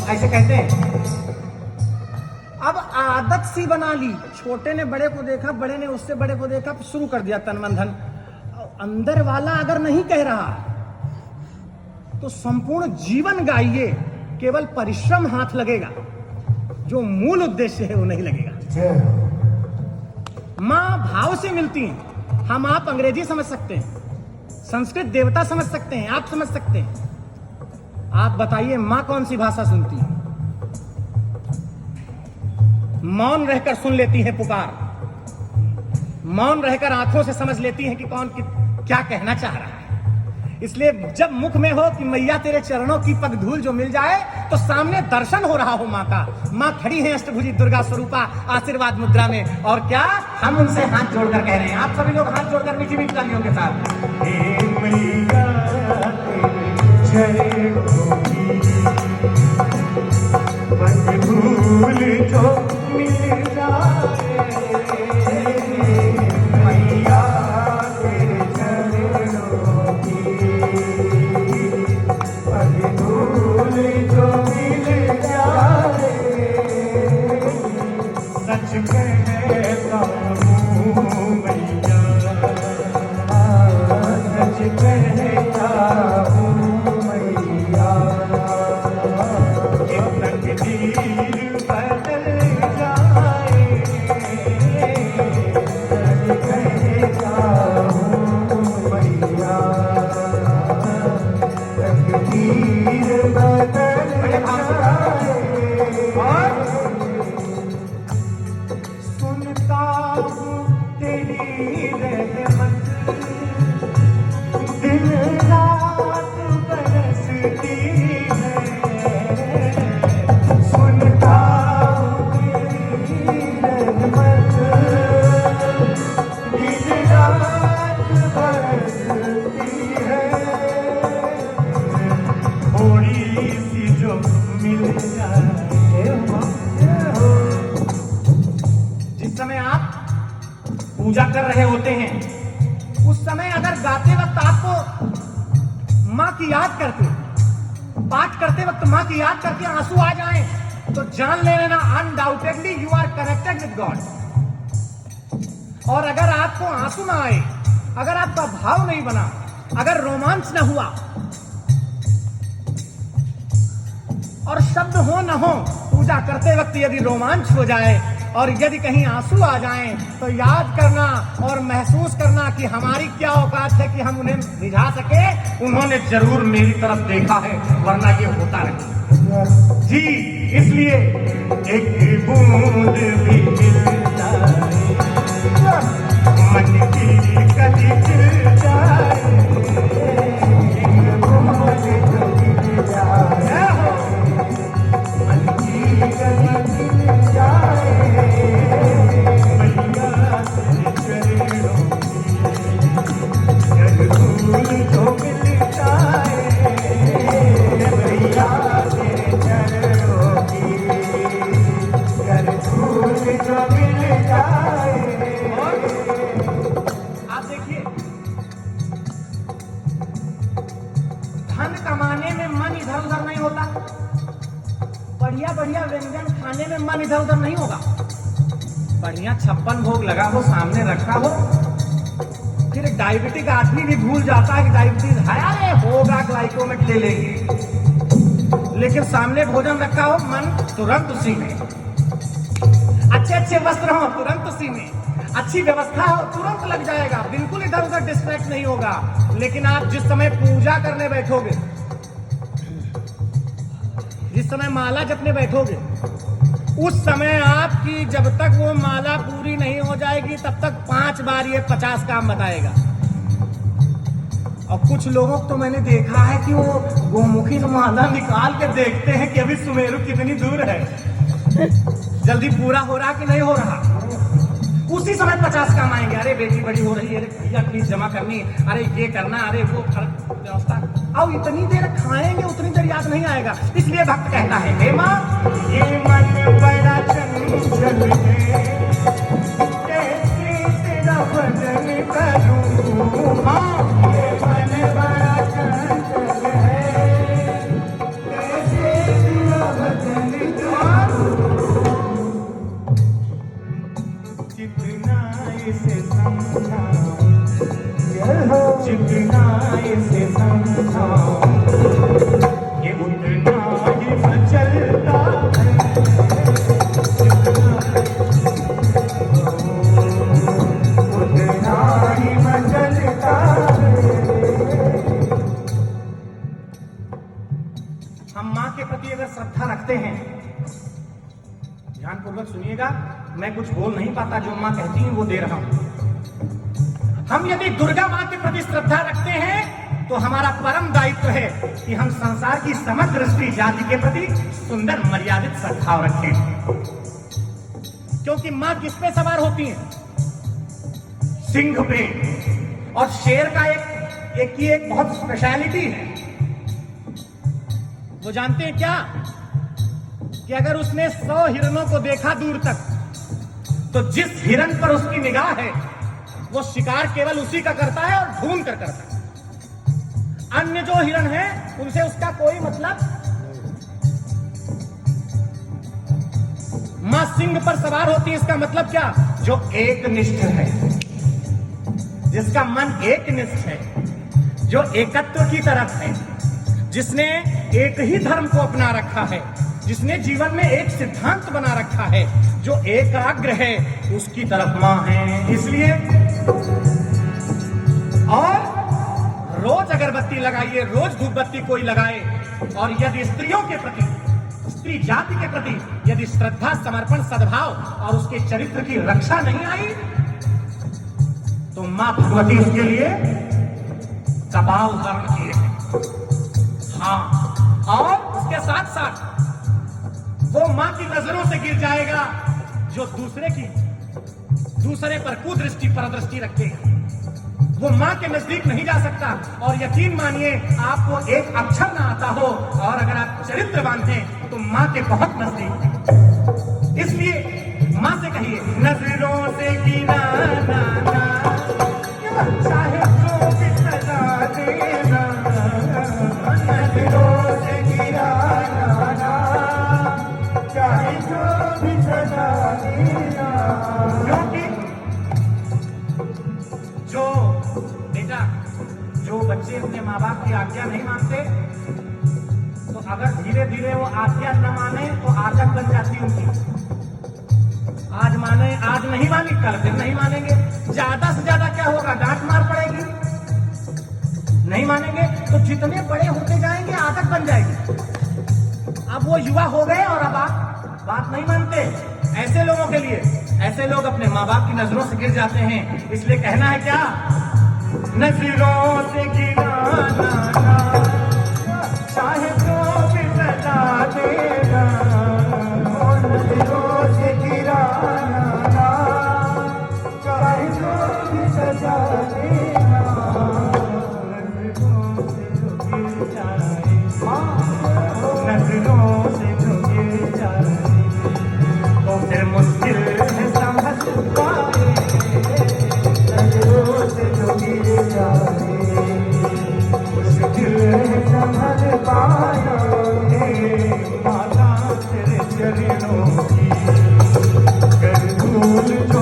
ऐसे कहते हैं। अब आदत सी बना ली, छोटे ने बड़े को देखा, बड़े ने उससे बड़े को देखा, शुरू कर दिया तन मन धन। अंदर वाला अगर नहीं कह रहा तो संपूर्ण जीवन गाइए, केवल परिश्रम हाथ लगेगा, जो मूल उद्देश्य है वो नहीं लगेगा। मां भाव से मिलती हैं। हम आप अंग्रेजी समझ सकते हैं, संस्कृत देवता समझ सकते हैं, आप समझ सकते हैं। आप बताइए मां कौन सी भाषा सुनती है? मौन रहकर सुन लेती है पुकार, मौन रहकर आंखों से समझ लेती है कि कौन क्या कहना चाह रहा है। इसलिए जब मुख में हो कि मैया तेरे चरणों की पग धूल जो मिल जाए, तो सामने दर्शन हो रहा हो मां का। मां खड़ी है अष्टभुजी दुर्गा स्वरूपा आशीर्वाद मुद्रा में, और क्या हम उनसे हाथ जोड़कर कह रहे हैं। आप सभी लोग हाथ जोड़कर मीठी मीठी तालियों के साथ, हे मैया तेरे पग धूल जो मिल जाए, मैया तेरे चरणों की पग धूल जो मिल जाए, सच कहता हूँ मैया, सच कहता हूँ मैया, कि तकदीर बदल जाए, सच कहता हूँ मैया, तकदीर बदल जाए। सुनता हूँ तेरी रहमत दिन रात बरसती है, सुनता हूँ तेरी रहमत दिन रात बरसती है, थोड़ी सी जो मिल जाए। जिस समय आप पूजा कर रहे होते हैं, उस समय अगर गाते वक्त आपको मां की याद करके, पाठ करते वक्त मां की याद करके आंसू आ जाएं, तो जान ले लेना undoubtedly you are connected with God. और अगर आपको आंसू ना आए, अगर आपका भाव नहीं बना, अगर रोमांच न हुआ, और शब्द हो न हो, पूजा करते वक्त यदि रोमांच हो जाए और यदि कहीं आंसू आ जाएं, तो याद करना और महसूस करना कि हमारी क्या औकात है कि हम उन्हें रिझा सके। उन्होंने जरूर मेरी तरफ देखा है, वरना ये होता नहीं जी। इसलिए एक बूंद भी मिल जाए, मन की कली खिल जाए, एक बूंद जो मिल जाए, मन की कली खिल जाए, मैया तेरे चरणों की पग धूल जो मिल जाए, मैया बढ़िया व्यंजन खाने में मन इधर उधर नहीं होगा। बढ़िया 56 भोग लगा हो, सामने रखा हो, फिर डायबिटिक आदमी भी भूल जाता है कि डायबिटीज है, अरे होगा ग्लाइकोमेट ले लेंगे, लेकिन सामने भोजन रखा हो, मन तुरंत उसी में, अच्छे अच्छे वस्त्र हो तुरंत उसी में, अच्छी व्यवस्था हो तुरंत लग जाएगा, बिल्कुल इधर उधर डिस्ट्रैक्ट नहीं होगा। लेकिन आप जिस समय पूजा करने बैठोगे, जिस समय माला जपने बैठोगे, उस समय आपकी जब तक वो माला पूरी नहीं हो जाएगी तब तक 5 बार ये 50 काम बताएगा। और कुछ लोगों को तो मैंने देखा है कि वो गोमुखी से माला निकाल के देखते हैं कि अभी सुमेरु कितनी दूर है, जल्दी पूरा हो रहा कि नहीं हो रहा। उसी समय 50 काम आएंगे, अरे बेटी बड़ी हो रही है, अरे भैया फीस जमा करनी, अरे ये करना, अरे वो व्यवस्था। अब इतनी देर खाएंगे उतनी देर याद नहीं आएगा। इसलिए भक्त कहता है, हे माँ ये मन बड़ा चंचल है, कैसे तेरा भजन करूं। माँ ये मन बड़ा चंचल है, कैसे तेरा भजन करूं। जितना इसे समझाऊं, जितना इसे समझाऊं, ये उतना ही मचलता है, उतना ही मचलता है। हम माँ के प्रति अगर श्रद्धा रखते हैं, ध्यानपूर्वक सुनिएगा, मैं कुछ बोल नहीं पाता, जो माँ कहती हैं वो दे रहा हूं। हम यदि दुर्गा माँ के प्रति श्रद्धा रखते हैं तो हमारा परम दायित्व है कि हम संसार की समग्र स्त्री जाति के प्रति सुंदर मर्यादित सद्भाव रखें। क्योंकि माँ किस पे सवार होती हैं? सिंह पे। और शेर का एक बहुत स्पेशलिटी है, वो जानते हैं क्या? कि अगर उसने 100 हिरणों को देखा दूर तक, तो जिस हिरण पर उसकी निगाह है वो शिकार केवल उसी का करता है और ढूंढ कर करता है। अन्य जो हिरण है उनसे उसका कोई मतलब। मां सिंह पर सवार होती है, इसका मतलब क्या? जो एकनिष्ठ है, जिसका मन एकनिष्ठ है, जो एकत्व की तरफ है, जिसने एक ही धर्म को अपना रखा है, जिसने जीवन में एक सिद्धांत बना रखा है, जो एकाग्र है, उसकी तरफ मां है। इसलिए और रोज अगरबत्ती लगाइए, रोज धूपबत्ती कोई लगाए, और यदि स्त्रियों के प्रति, स्त्री जाति के प्रति यदि श्रद्धा, समर्पण, सद्भाव और उसके चरित्र की रक्षा नहीं आई, तो मां भगवती उसके लिए कपाल धारण किए हैं। हाँ, और उसके साथ साथ वो मां की नजरों से गिर जाएगा जो दूसरे पर कुदृष्टि, परदृष्टि रखेगा। वो मां के नजदीक नहीं जा सकता। और यकीन मानिए, आपको एक अक्षर ना आता हो और अगर आप चरित्रवान हैं तो मां के बहुत नजदीक हैं। इसलिए मां से कहिए, नजरों से गिरा ना, चाहे जो भी सजा देना, नजरों से गिरा ना, चाहे जो भी सजा देना। क्योंकि जो बच्चे अपने माँ बाप की आज्ञा नहीं मानते, तो अगर धीरे धीरे वो आज्ञा न माने तो आदत बन जाती उनकी। आज माने, आज नहीं मानी, कल फिर नहीं मानेंगे। ज्यादा से ज्यादा क्या होगा? डांट मार पड़ेगी। नहीं मानेंगे तो जितने बड़े होते जाएंगे आदत बन जाएगी। अब वो युवा हो गए और अब आप बात नहीं मानते। ऐसे लोगों के लिए, ऐसे लोग अपने माँ बाप की नजरों से गिर जाते हैं। इसलिए कहना है क्या? नजरों से गिराना, चाहे जो भी सजा देना, नजरों से गिराना, चाहे जो भी सजा देना, नजरों से जो गिर जाए, नजरों से जो गिर जाए, तो फिर मुश्किल है समझ पाए। नजरों से जो गिर जाए, मुश्किल है समझ पाए। माता तेरे चरणों की कर धूल